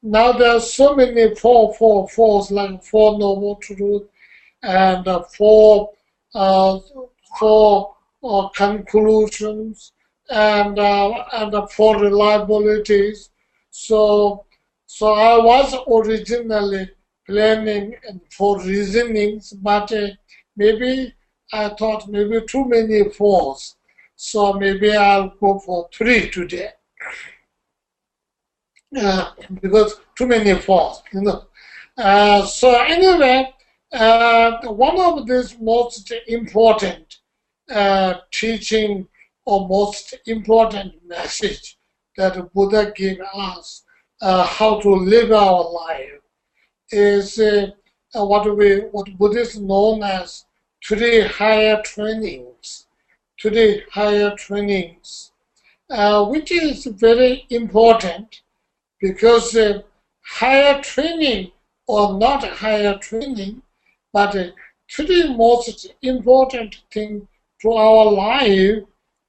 now there are so many fours, like four noble truths and four conclusions and four reliabilities. So I was originally planning for reasonings, but maybe I thought maybe too many fours. So maybe I'll go for 3 today. Because too many fours, so anyway, one of these most important teaching or most important message that Buddha gave us how to live our life is what Buddhists known as 3 higher trainings. 3 higher trainings, which is very important because higher training or not higher training, but 3 most important things to our life,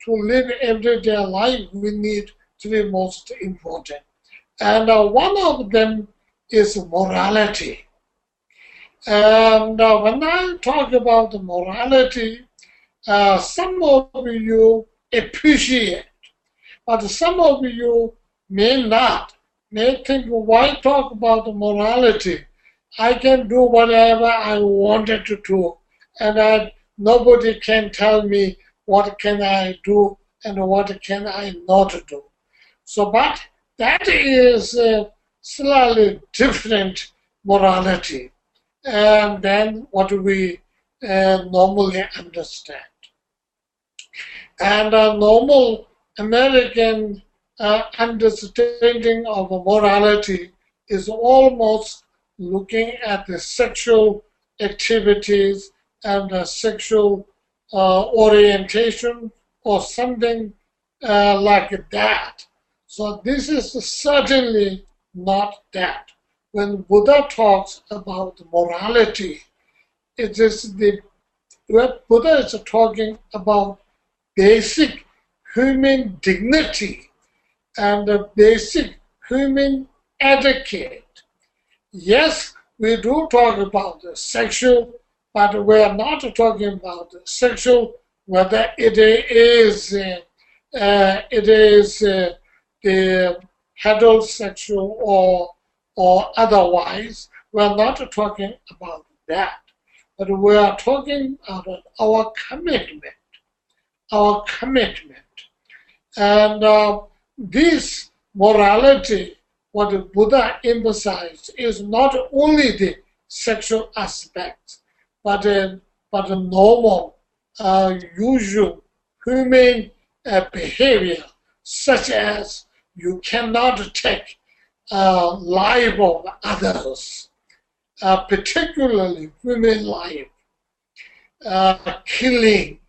to live everyday life, we need 3 most important. And one of them is morality. And when I talk about morality, some of you appreciate, but some of you may not. May think, why talk about morality? I can do whatever I wanted to do, and nobody can tell me what can I do and what can I not do. So, but that is slightly different morality than what we normally understand. And a normal American understanding of morality is almost looking at the sexual activities and sexual orientation or something like that. So this is certainly not that. When Buddha talks about morality, it is what Buddha is talking about basic human dignity and a basic human etiquette. Yes, we do talk about the sexual, but we are not talking about the sexual, whether it is the heterosexual or otherwise. We are not talking about that, but we are talking about our commitment. Our commitment. And this morality, what the Buddha emphasized, is not only the sexual aspect, but the normal, usual human behavior, such as you cannot take life of others, particularly human life, killing,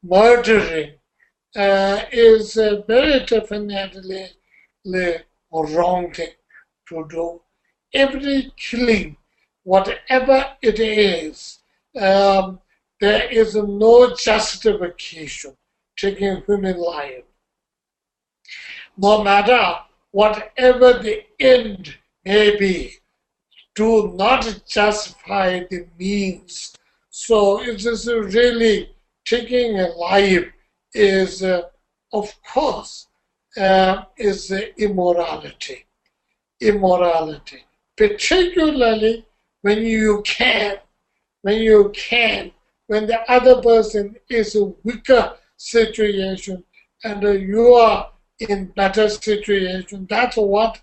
murdering is very definitely the wrong thing to do. Every killing, whatever it is, there is no justification taking human life. No matter whatever the end may be, do not justify the means. So it is really taking a life is, of course, is immorality. Immorality, particularly when the other person is a weaker situation and you are in better situation. That's what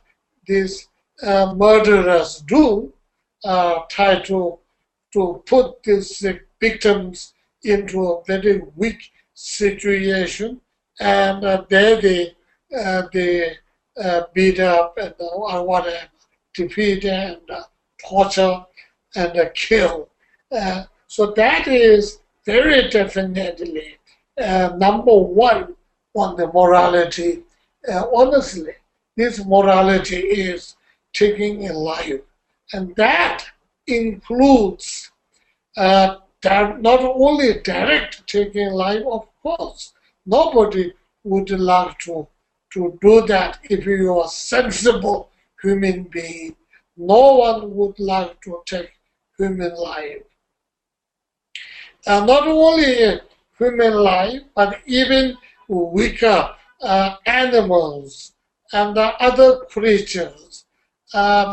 these murderers do, try to put these victims into a very weak situation, and they beat up and whatever, defeat and torture and kill. So that is very definitely number one on the morality. Honestly, this morality is taking a life, and that includes not only direct taking life. Of course, nobody would like to to do that if you are a sensible human being. No one would like to take human life. And not only human life, but even weaker animals and other creatures,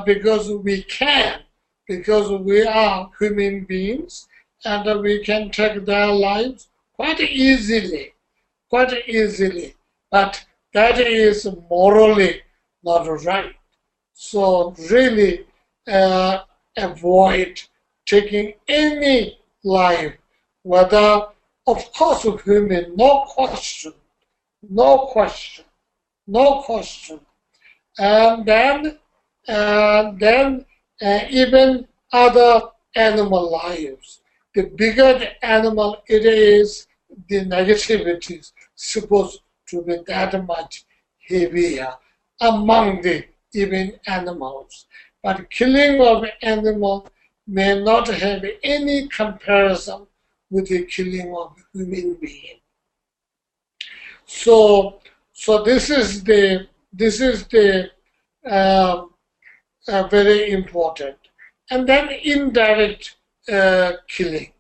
because we can, because we are human beings, and we can take their lives quite easily, but that is morally not right. So really avoid taking any life, whether, of course, human, no question, and then even other animal lives. The bigger the animal it is, the negativity is supposed to be that much heavier among the even animals. But killing of animal may not have any comparison with the killing of human being. So this is the very important. And then indirect killing.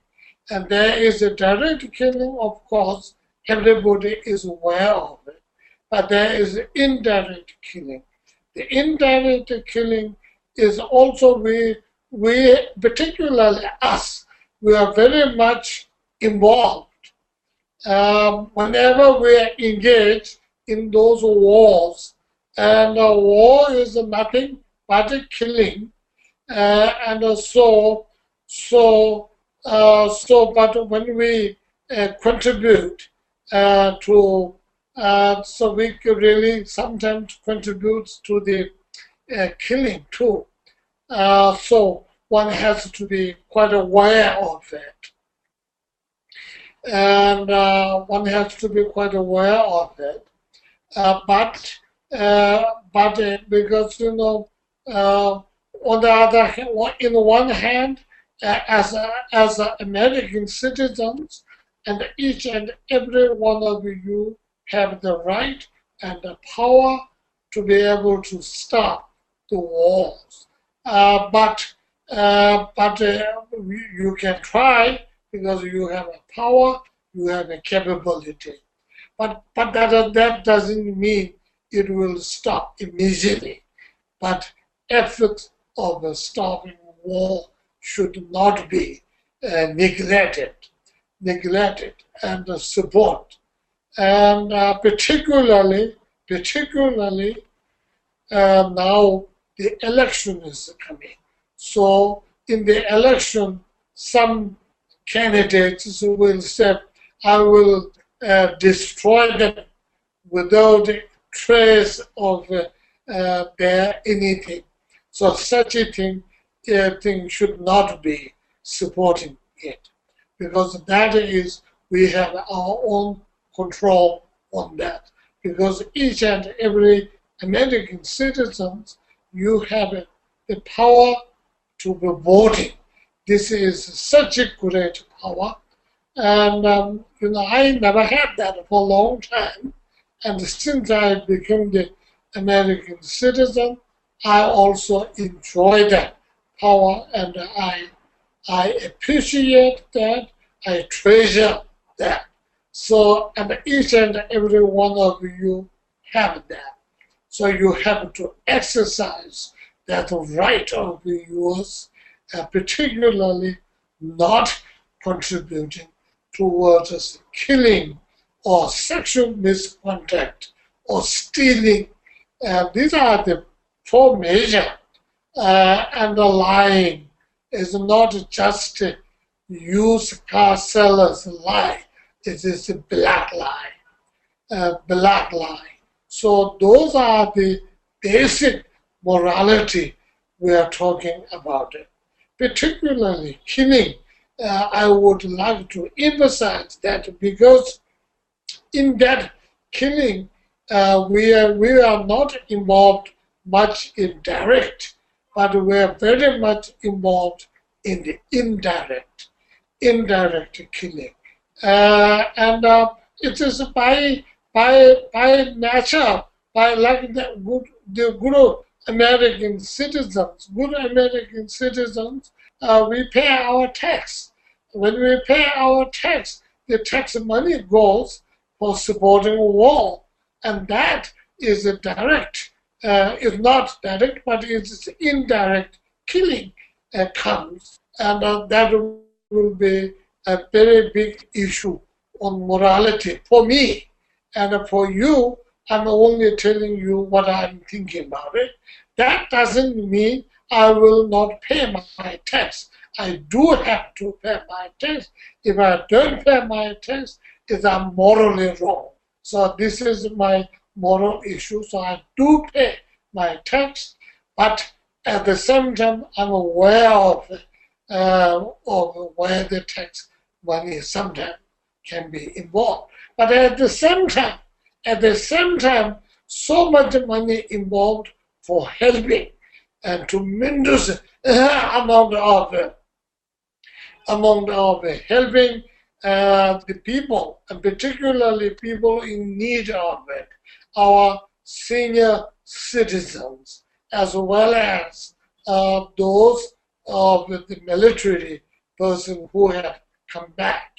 And there is a direct killing, of course, everybody is aware of it. But there is indirect killing. The indirect killing is also we particularly us, we are very much involved. Whenever we are engaged in those wars, and war is nothing but a killing, but when we contribute to, so we could really sometimes contribute to the killing too. So one has to be quite aware of it. And one has to be quite aware of it. But because, on the other hand, in one hand, as American citizens, and each and every one of you have the right and the power to be able to stop the wars. But you can try because you have a power, you have a capability. But that doesn't mean it will stop immediately. But efforts of stopping war should not be neglected and support. And particularly now the election is coming. So in the election, some candidates will say, I will destroy them without a trace of their anything. So such a thing should not be supporting it, because that is, we have our own control on that. Because each and every American citizen, you have the power to be voting. This is such a great power. And, I never had that for a long time. And since I became the American citizen, I also enjoy that power, and I appreciate that, I treasure that. So, and each and every one of you have that. So you have to exercise that right of yours, particularly not contributing towards killing or sexual misconduct or stealing. These are the four major. And the lying is not just a used car seller's lie. It is a black lie. So those are the basic morality we are talking about. Particularly killing, I would like to emphasize that, because in that killing, we are not involved much in direct, but we are very much involved in the indirect killing. And it is by nature, by like the good American citizens, we pay our tax. When we pay our tax, the tax money goes for supporting war, and that is a direct, it's not direct, but it's indirect killing comes, and that will be a very big issue on morality for me. And for you, I'm only telling you what I'm thinking about it. That doesn't mean I will not pay my tax. I do have to pay my tax. If I don't pay my tax, it's morally wrong. So this is my moral issue. So I do pay my tax, but at the same time, I'm aware of where the tax money sometimes can be involved. But at the same time, so much money involved for helping and tremendous amount of helping the people, and particularly people in need of it, our senior citizens, as well as those of the military person who have come back,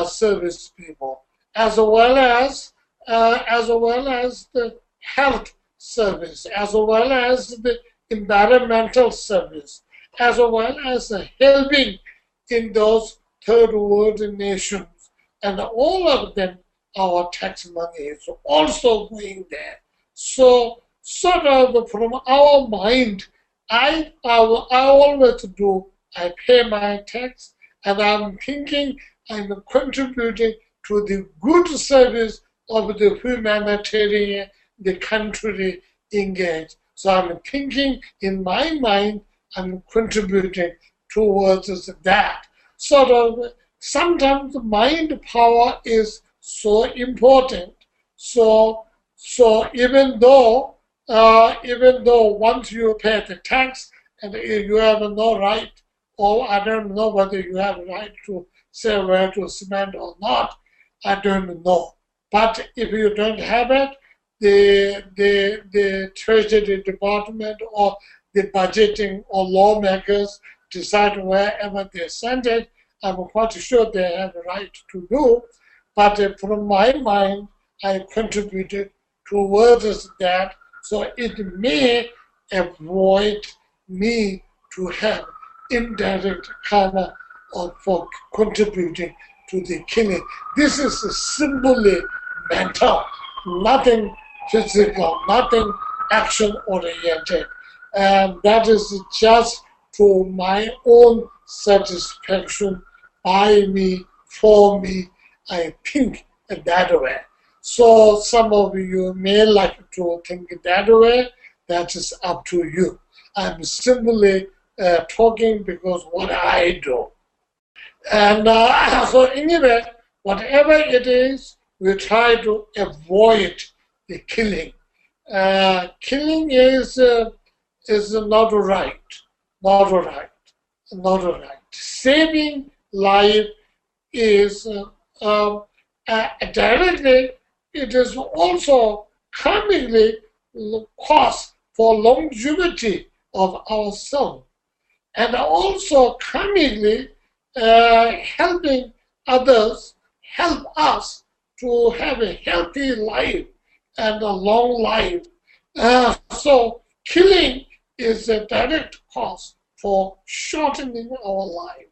service people, as well as the health service, as well as the environmental service, as well as helping in those third world nations, and all of them, our tax money is also going there. So sort of from our mind, I always do, I pay my tax, and I'm thinking I'm contributing to the good service of the humanitarian, the country engaged. So I'm thinking in my mind, I'm contributing towards that. Sort of, sometimes mind power is so important. So even though once you pay the tax and you have no right, or I don't know whether you have a right to say where to spend or not, I don't know. But if you don't have it, the Treasury Department or the budgeting or lawmakers decide wherever they send it. I'm quite sure they have a right to do. But from my mind, I contributed towards that, so it may avoid me to have indirect kind of for contributing to the killing. This is simply mental, nothing physical, nothing action-oriented. And that is just to my own satisfaction, by me, for me, I think that way. So some of you may like to think that way. That is up to you. I'm simply talking because what I do. And so anyway, whatever it is, we try to avoid the killing. Killing is not right, not right, not right. Saving life is directly, it is also commonly cause for longevity of ourselves, and also commonly helping others help us to have a healthy life and a long life. So killing is a direct cause for shortening our life.